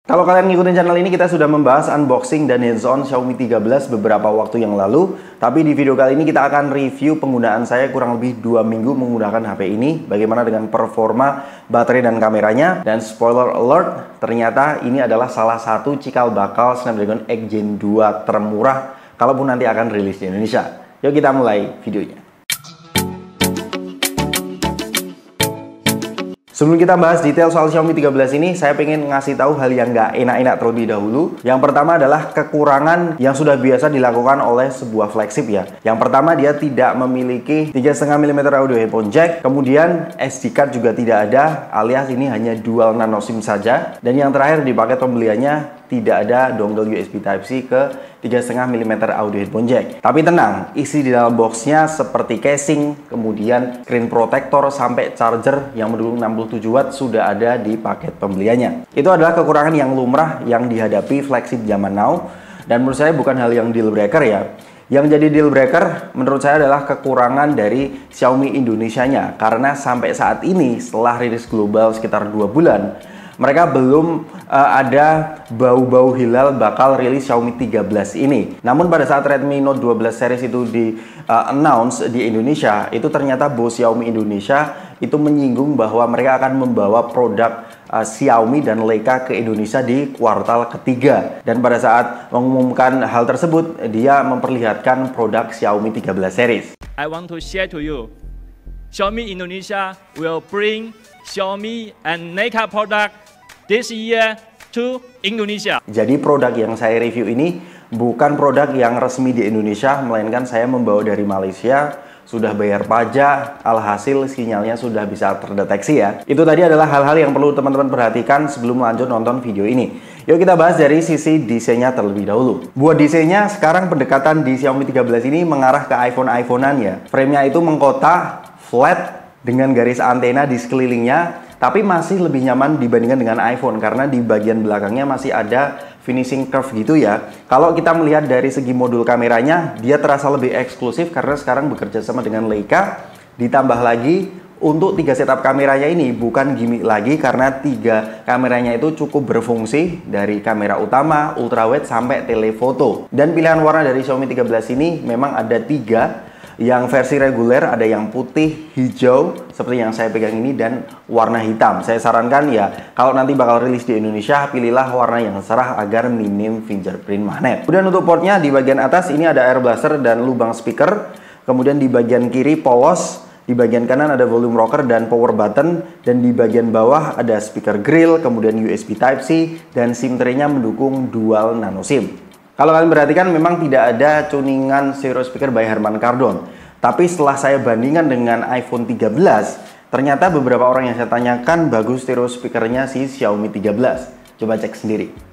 Kalau kalian ngikutin channel ini, kita sudah membahas unboxing dan hands-on Xiaomi 13 beberapa waktu yang lalu. Tapi di video kali ini kita akan review penggunaan saya kurang lebih 2 minggu menggunakan HP ini. Bagaimana dengan performa baterai dan kameranya. Dan spoiler alert, ternyata ini adalah salah satu cikal bakal Snapdragon X Gen 2 termurah kalaupun nanti akan rilis di Indonesia. Yuk kita mulai videonya. Sebelum kita bahas detail soal Xiaomi 13 ini, saya pengen ngasih tahu hal yang nggak enak-enak terlebih dahulu. Yang pertama adalah kekurangan yang sudah biasa dilakukan oleh sebuah flagship ya. Yang pertama, dia tidak memiliki 3,5 mm audio headphone jack. Kemudian SD card juga tidak ada, alias ini hanya dual nano SIM saja. Dan yang terakhir di paket pembeliannya tidak ada dongle USB Type-C ke 3,5 mm audio headphone jack. Tapi tenang, isi di dalam boxnya seperti casing, kemudian screen protector sampai charger yang mendukung 67 watt sudah ada di paket pembeliannya. Itu adalah kekurangan yang lumrah yang dihadapi flagship zaman now, dan menurut saya bukan hal yang deal breaker ya. Yang jadi deal breaker menurut saya adalah kekurangan dari Xiaomi Indonesianya, karena sampai saat ini setelah rilis global sekitar 2 bulan, mereka belum ada bau-bau hilal bakal rilis Xiaomi 13 ini. Namun pada saat Redmi Note 12 series itu announce di Indonesia, itu ternyata bos Xiaomi Indonesia itu menyinggung bahwa mereka akan membawa produk Xiaomi dan Leica ke Indonesia di kuartal ketiga. Dan pada saat mengumumkan hal tersebut, dia memperlihatkan produk Xiaomi 13 series. I want to share to you, Xiaomi Indonesia will bring Xiaomi and Leica product this year to Indonesia. Jadi produk yang saya review ini bukan produk yang resmi di Indonesia, melainkan saya membawa dari Malaysia, sudah bayar pajak, alhasil sinyalnya sudah bisa terdeteksi ya. Itu tadi adalah hal-hal yang perlu teman-teman perhatikan sebelum lanjut nonton video ini. Yuk kita bahas dari sisi desainnya terlebih dahulu. Buat desainnya, sekarang pendekatan di Xiaomi 13 ini mengarah ke iPhone-iPhonean ya. Frame-nya itu mengkotak, flat, dengan garis antena di sekelilingnya, tapi masih lebih nyaman dibandingkan dengan iPhone karena di bagian belakangnya masih ada finishing curve gitu ya. Kalau kita melihat dari segi modul kameranya, dia terasa lebih eksklusif karena sekarang bekerja sama dengan Leica. Ditambah lagi untuk 3 setup kameranya ini bukan gimmick lagi karena 3 kameranya itu cukup berfungsi, dari kamera utama, ultrawide sampai telefoto. Dan pilihan warna dari Xiaomi 13 ini memang ada 3. Yang versi reguler ada yang putih, hijau seperti yang saya pegang ini, dan warna hitam. Saya sarankan ya, kalau nanti bakal rilis di Indonesia, pilihlah warna yang cerah agar minim fingerprint magnet. Kemudian untuk portnya di bagian atas ini ada air blaster dan lubang speaker. Kemudian di bagian kiri polos, di bagian kanan ada volume rocker dan power button, dan di bagian bawah ada speaker grill, kemudian USB Type-C, dan SIM tray-nya mendukung dual nano SIM. Kalau kalian perhatikan memang tidak ada tuningan stereo speaker by Harman Kardon. Tapi setelah saya bandingkan dengan iPhone 13, ternyata beberapa orang yang saya tanyakan bagus stereo speakernya si Xiaomi 13. Coba cek sendiri.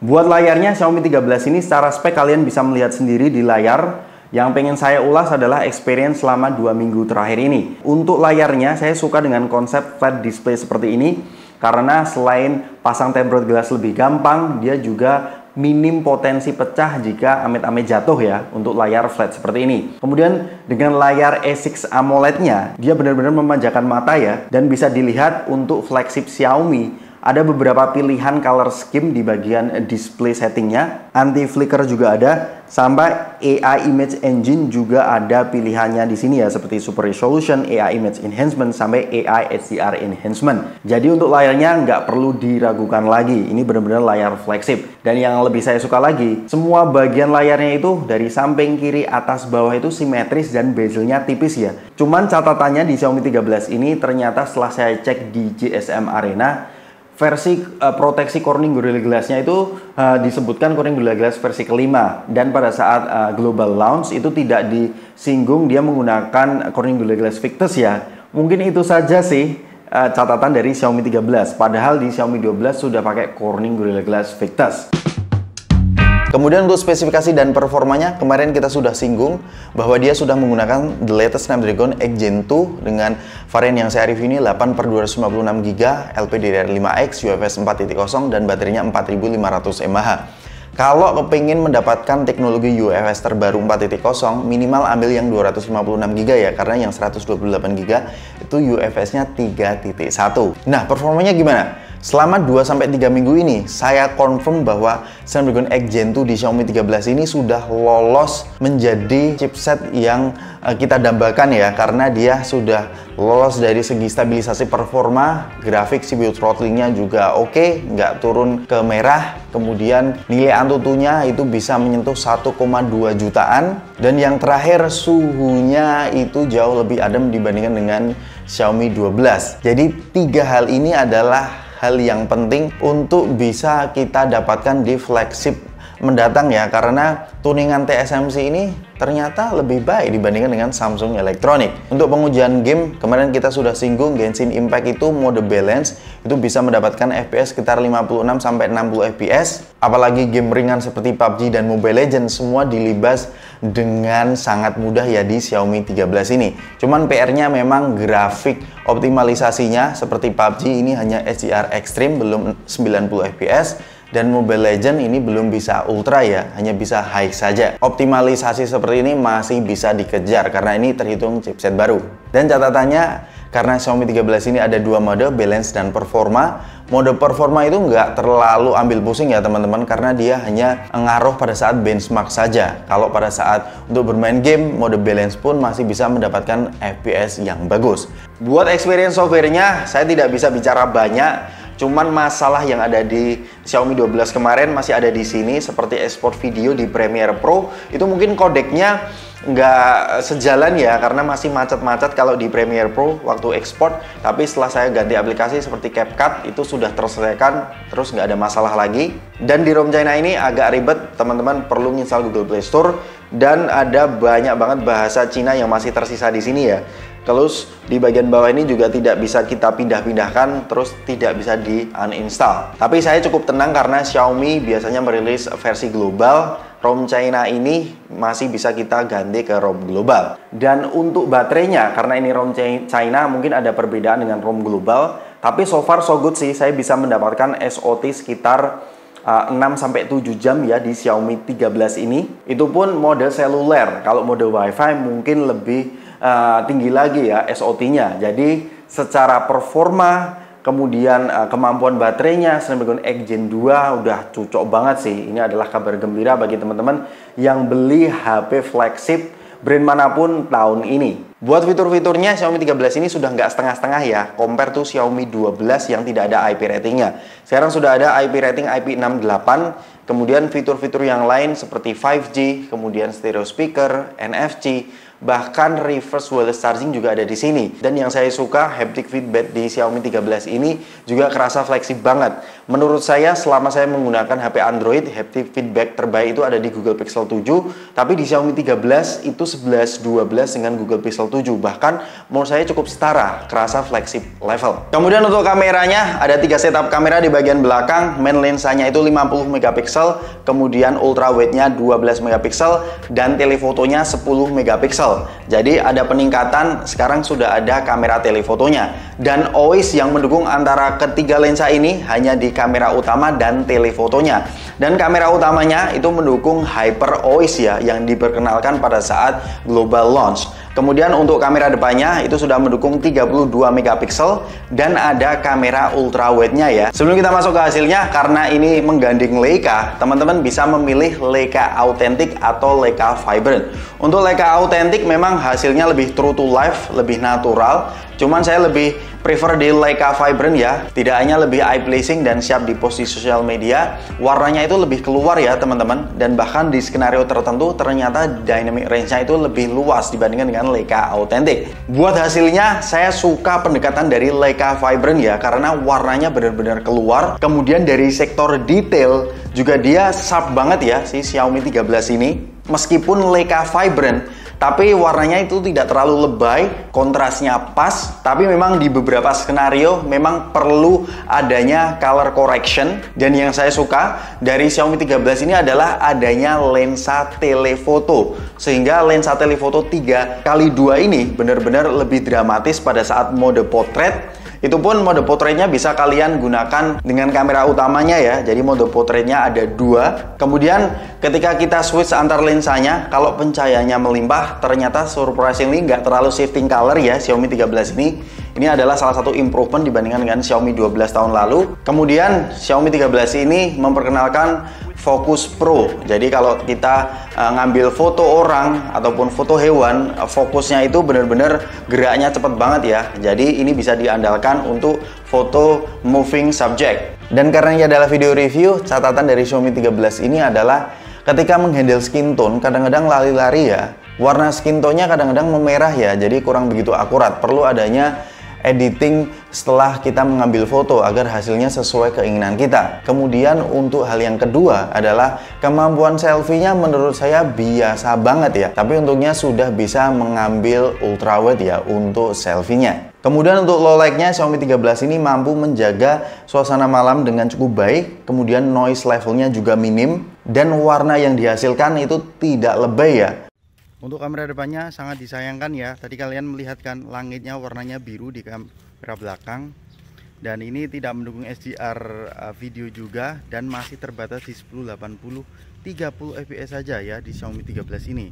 Buat layarnya Xiaomi 13 ini secara spek kalian bisa melihat sendiri di layar. Yang pengen saya ulas adalah experience selama 2 minggu terakhir ini. Untuk layarnya saya suka dengan konsep flat display seperti ini, karena selain pasang tempered glass lebih gampang, dia juga minim potensi pecah jika amit-amit jatuh ya untuk layar flat seperti ini. Kemudian dengan layar A6 AMOLED-nya, dia benar-benar memanjakan mata ya, dan bisa dilihat untuk flagship Xiaomi ada beberapa pilihan color scheme di bagian display settingnya. Anti flicker juga ada, sampai AI Image Engine juga ada pilihannya di sini ya, seperti Super Resolution, AI Image Enhancement, sampai AI HDR Enhancement. Jadi untuk layarnya nggak perlu diragukan lagi, ini benar-benar layar flagship. Dan yang lebih saya suka lagi, semua bagian layarnya itu dari samping, kiri, atas, bawah itu simetris dan bezelnya tipis ya. Cuman catatannya di Xiaomi 13 ini ternyata setelah saya cek di GSM Arena, versi proteksi Corning Gorilla Glass-nya itu disebutkan Corning Gorilla Glass versi kelima, dan pada saat global launch itu tidak disinggung dia menggunakan Corning Gorilla Glass Victus ya. Mungkin itu saja sih catatan dari Xiaomi 13, padahal di Xiaomi 12 sudah pakai Corning Gorilla Glass Victus. Kemudian untuk spesifikasi dan performanya, kemarin kita sudah singgung bahwa dia sudah menggunakan the latest Snapdragon 8 Gen 2 dengan varian yang saya review ini 8/256GB, LPDDR5X, UFS 4.0 dan baterainya 4500 mAh. Kalau kepingin mendapatkan teknologi UFS terbaru 4.0, minimal ambil yang 256GB ya, karena yang 128GB itu UFS-nya 3.1. Nah, performanya gimana? Selama 2-3 minggu ini, saya confirm bahwa Snapdragon 8 Gen 2 di Xiaomi 13 ini sudah lolos menjadi chipset yang kita dambakan ya, karena dia sudah lolos dari segi stabilisasi performa, grafik CPU throttling-nya juga oke, nggak turun ke merah, kemudian nilai Antutunya itu bisa menyentuh 1,2 jutaan, dan yang terakhir suhunya itu jauh lebih adem dibandingkan dengan Xiaomi 12. Jadi 3 hal ini adalah hal yang penting untuk bisa kita dapatkan di flagship mendatang ya, karena tuningan TSMC ini ternyata lebih baik dibandingkan dengan Samsung Electronics. Untuk pengujian game, kemarin kita sudah singgung Genshin Impact itu mode balance, itu bisa mendapatkan FPS sekitar 56-60 FPS. Apalagi game ringan seperti PUBG dan Mobile Legends, semua dilibas dengan sangat mudah ya di Xiaomi 13 ini. Cuman PR-nya memang grafik optimalisasinya, seperti PUBG ini hanya HDR Extreme, belum 90 FPS. Dan Mobile Legends ini belum bisa ultra ya, hanya bisa high saja. Optimalisasi seperti ini masih bisa dikejar karena ini terhitung chipset baru. Dan catatannya, karena Xiaomi 13 ini ada 2 mode, balance dan performa. Mode performa itu nggak terlalu ambil pusing ya teman-teman, karena dia hanya ngaruh pada saat benchmark saja. Kalau pada saat untuk bermain game, mode balance pun masih bisa mendapatkan FPS yang bagus. Buat experience software-nya, saya tidak bisa bicara banyak. Cuman masalah yang ada di Xiaomi 12 kemarin masih ada di sini, seperti export video di Premiere Pro. Itu mungkin kodeknya nggak sejalan ya, karena masih macet-macet kalau di Premiere Pro waktu ekspor. Tapi setelah saya ganti aplikasi seperti CapCut, itu sudah terselesaikan, terus nggak ada masalah lagi. Dan di ROM China ini agak ribet, teman-teman perlu install Google Play Store. Dan ada banyak banget bahasa Cina yang masih tersisa di sini ya. Terus di bagian bawah ini juga tidak bisa kita pindah-pindahkan, terus tidak bisa di uninstall. Tapi saya cukup tenang karena Xiaomi biasanya merilis versi global. ROM China ini masih bisa kita ganti ke ROM global. Dan untuk baterainya, karena ini ROM China mungkin ada perbedaan dengan ROM global. Tapi so far so good sih, saya bisa mendapatkan SOT sekitar 6-7 jam ya di Xiaomi 13 ini. Itu pun mode seluler. Kalau mode WiFi mungkin lebih tinggi lagi ya SOT-nya. Jadi secara performa, kemudian kemampuan baterainya, Snapdragon 8 Gen 2 udah cocok banget sih. Ini adalah kabar gembira bagi teman-teman yang beli HP flagship brand manapun tahun ini. Buat fitur-fiturnya, Xiaomi 13 ini sudah nggak setengah-setengah ya, compare to Xiaomi 12 yang tidak ada IP ratingnya. Sekarang sudah ada IP rating IP68, kemudian fitur-fitur yang lain seperti 5G, kemudian stereo speaker, NFC, bahkan reverse wireless charging juga ada di sini. Dan yang saya suka, haptic feedback di Xiaomi 13 ini juga kerasa fleksibel banget. Menurut saya, selama saya menggunakan HP Android, haptic feedback terbaik itu ada di Google Pixel 7, tapi di Xiaomi 13 itu 11-12 dengan Google Pixel 7. Bahkan menurut saya cukup setara, kerasa fleksibel level. Kemudian untuk kameranya, ada 3 setup kamera di bagian belakang. Main lensanya itu 50 megapiksel, kemudian ultra wide-nya 12 megapiksel, dan telefotonya 10 megapiksel. Jadi ada peningkatan, sekarang sudah ada kamera telefotonya. Dan OIS yang mendukung antara ketiga lensa ini hanya di kamera utama dan telefotonya. Dan kamera utamanya itu mendukung Hyper OIS ya, yang diperkenalkan pada saat global launch. Kemudian untuk kamera depannya itu sudah mendukung 32 megapiksel dan ada kamera ultra wide-nya ya. Sebelum kita masuk ke hasilnya, karena ini menggandeng Leica, teman-teman bisa memilih Leica Authentic atau Leica Vibrant. Untuk Leica Authentic memang hasilnya lebih true to life, lebih natural. Cuman saya lebih prefer di Leica Vibrant ya. Tidak hanya lebih eye pleasing dan siap di post di sosial media, warnanya itu lebih keluar ya teman-teman. Dan bahkan di skenario tertentu ternyata dynamic range-nya itu lebih luas dibandingkan dengan Leica Authentic. Buat hasilnya, saya suka pendekatan dari Leica Vibrant ya, karena warnanya benar-benar keluar. Kemudian dari sektor detail juga dia sharp banget ya si Xiaomi 13 ini. Meskipun Leica Vibrant, Tapi warnanya itu tidak terlalu lebay, kontrasnya pas. Tapi memang di beberapa skenario memang perlu adanya color correction. Dan yang saya suka dari Xiaomi 13 ini adalah adanya lensa telefoto. Sehingga lensa telefoto 3x2 ini benar-benar lebih dramatis pada saat mode potret. Itu pun mode potretnya bisa kalian gunakan dengan kamera utamanya ya. Jadi mode potretnya ada 2. Kemudian ketika kita switch antar lensanya, kalau pencahayaannya melimpah, ternyata surprisingly nggak terlalu shifting color ya Xiaomi 13 ini. Ini adalah salah satu improvement dibandingkan dengan Xiaomi 12 tahun lalu. Kemudian Xiaomi 13 ini memperkenalkan Focus Pro. Jadi kalau kita ngambil foto orang ataupun foto hewan, fokusnya itu benar-benar geraknya cepat banget ya. Jadi ini bisa diandalkan untuk foto moving subject. Dan karena ini adalah video review, catatan dari Xiaomi 13 ini adalah ketika menghandle skin tone kadang-kadang lari-lari ya. Warna skin tone-nya kadang-kadang memerah ya, jadi kurang begitu akurat. Perlu adanya editing setelah kita mengambil foto agar hasilnya sesuai keinginan kita. Kemudian untuk hal yang kedua adalah kemampuan selfie-nya menurut saya biasa banget ya. Tapi untungnya sudah bisa mengambil ultrawide ya untuk selfie-nya. Kemudian untuk low light-nya Xiaomi 13 ini mampu menjaga suasana malam dengan cukup baik. Kemudian noise levelnya juga minim. Dan warna yang dihasilkan itu tidak lebay ya. Untuk kamera depannya sangat disayangkan ya. Tadi kalian melihat kan langitnya warnanya biru di kamera belakang. Dan ini tidak mendukung HDR video juga. Dan masih terbatas di 1080 30 fps saja ya di Xiaomi 13 ini.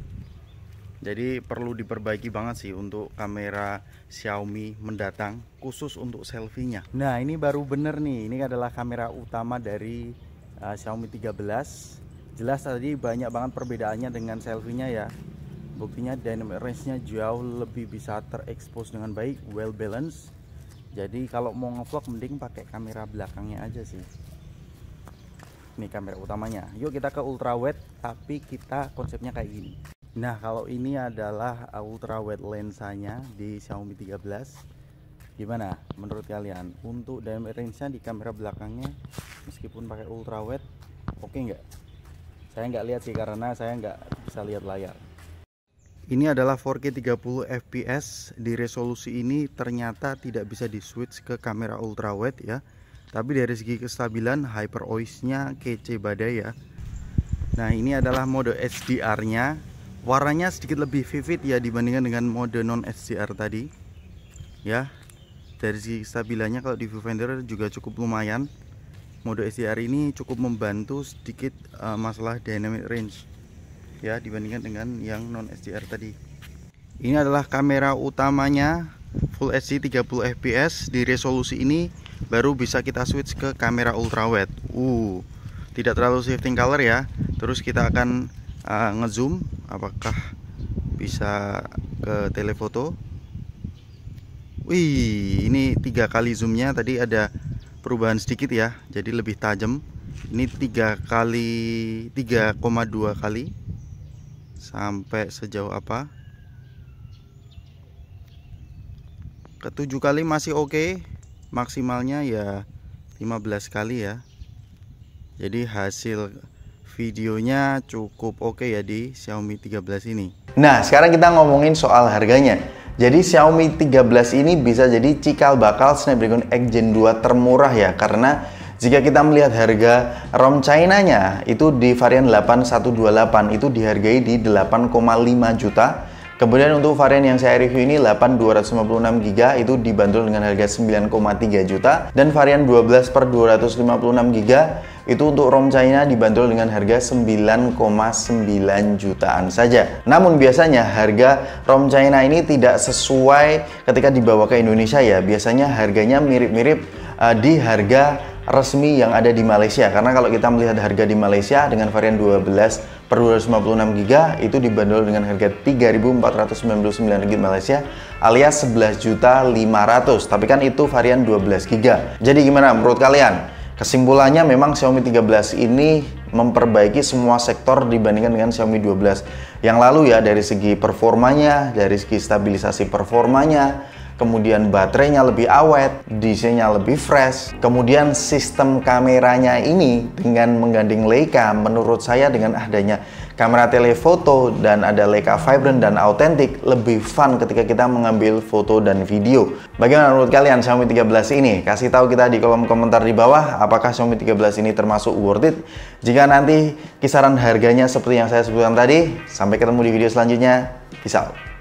Jadi perlu diperbaiki banget sih untuk kamera Xiaomi mendatang, khusus untuk selfie-nya. Nah ini baru bener nih. Ini adalah kamera utama dari Xiaomi 13. Jelas tadi banyak banget perbedaannya dengan selfie-nya ya. Buktinya dynamic range-nya jauh lebih bisa terekspos dengan baik, well balanced. Jadi kalau mau ngevlog mending pakai kamera belakangnya aja sih. Ini kamera utamanya. Yuk kita ke ultrawide, tapi kita konsepnya kayak gini. Nah kalau ini adalah ultrawide lensanya di Xiaomi 13. Gimana menurut kalian? Untuk dynamic range-nya di kamera belakangnya meskipun pakai ultrawide, oke nggak? Saya nggak lihat sih karena saya nggak bisa lihat layar. Ini adalah 4K 30 fps. Di resolusi ini ternyata tidak bisa di switch ke kamera ultrawide ya. Tapi dari segi kestabilan hyper OIS-nya kece badai ya. Nah ini adalah mode HDR-nya. Warnanya sedikit lebih vivid ya dibandingkan dengan mode non HDR tadi. Ya. Dari segi kestabilannya kalau di viewfinder juga cukup lumayan. Mode HDR ini cukup membantu sedikit masalah dynamic range ya dibandingkan dengan yang non HDR tadi. Ini adalah kamera utamanya Full HD 30 fps. Di resolusi ini baru bisa kita switch ke kamera ultrawide. Tidak terlalu shifting color ya. Terus kita akan ngezoom apakah bisa ke telefoto. Wih, ini 3 kali zoomnya tadi ada perubahan sedikit ya. Jadi lebih tajam. Ini 3,2 kali. Sampai sejauh apa? Ke 7 kali masih oke. Maksimalnya ya 15 kali ya. Jadi hasil videonya cukup oke ya di Xiaomi 13 ini. Nah sekarang kita ngomongin soal harganya. Jadi Xiaomi 13 ini bisa jadi cikal bakal Snapdragon X Gen 2 termurah ya. Karena jika kita melihat harga ROM China-nya itu di varian 8128 itu dihargai di 8,5 juta. Kemudian untuk varian yang saya review ini 8256GB itu dibanderol dengan harga 9,3 juta. Dan varian 12/256GB itu untuk ROM China dibanderol dengan harga 9,9 jutaan saja. Namun biasanya harga ROM China ini tidak sesuai ketika dibawa ke Indonesia ya. Biasanya harganya mirip-mirip di harga resmi yang ada di Malaysia. Karena kalau kita melihat harga di Malaysia dengan varian 12/256GB itu dibanderol dengan harga 3.499 ringgit Malaysia alias 11.500.000. Tapi kan itu varian 12GB. Jadi gimana menurut kalian? Kesimpulannya memang Xiaomi 13 ini memperbaiki semua sektor dibandingkan dengan Xiaomi 12 yang lalu ya, dari segi performanya, dari segi stabilisasi performanya, kemudian baterainya lebih awet, desainnya lebih fresh, kemudian sistem kameranya ini dengan menggandeng Leica, menurut saya dengan adanya kamera telefoto dan ada Leica Vibrant dan Authentic lebih fun ketika kita mengambil foto dan video. Bagaimana menurut kalian Xiaomi 13 ini? Kasih tahu kita di kolom komentar di bawah, apakah Xiaomi 13 ini termasuk worth it? Jika nanti kisaran harganya seperti yang saya sebutkan tadi. Sampai ketemu di video selanjutnya. Peace out.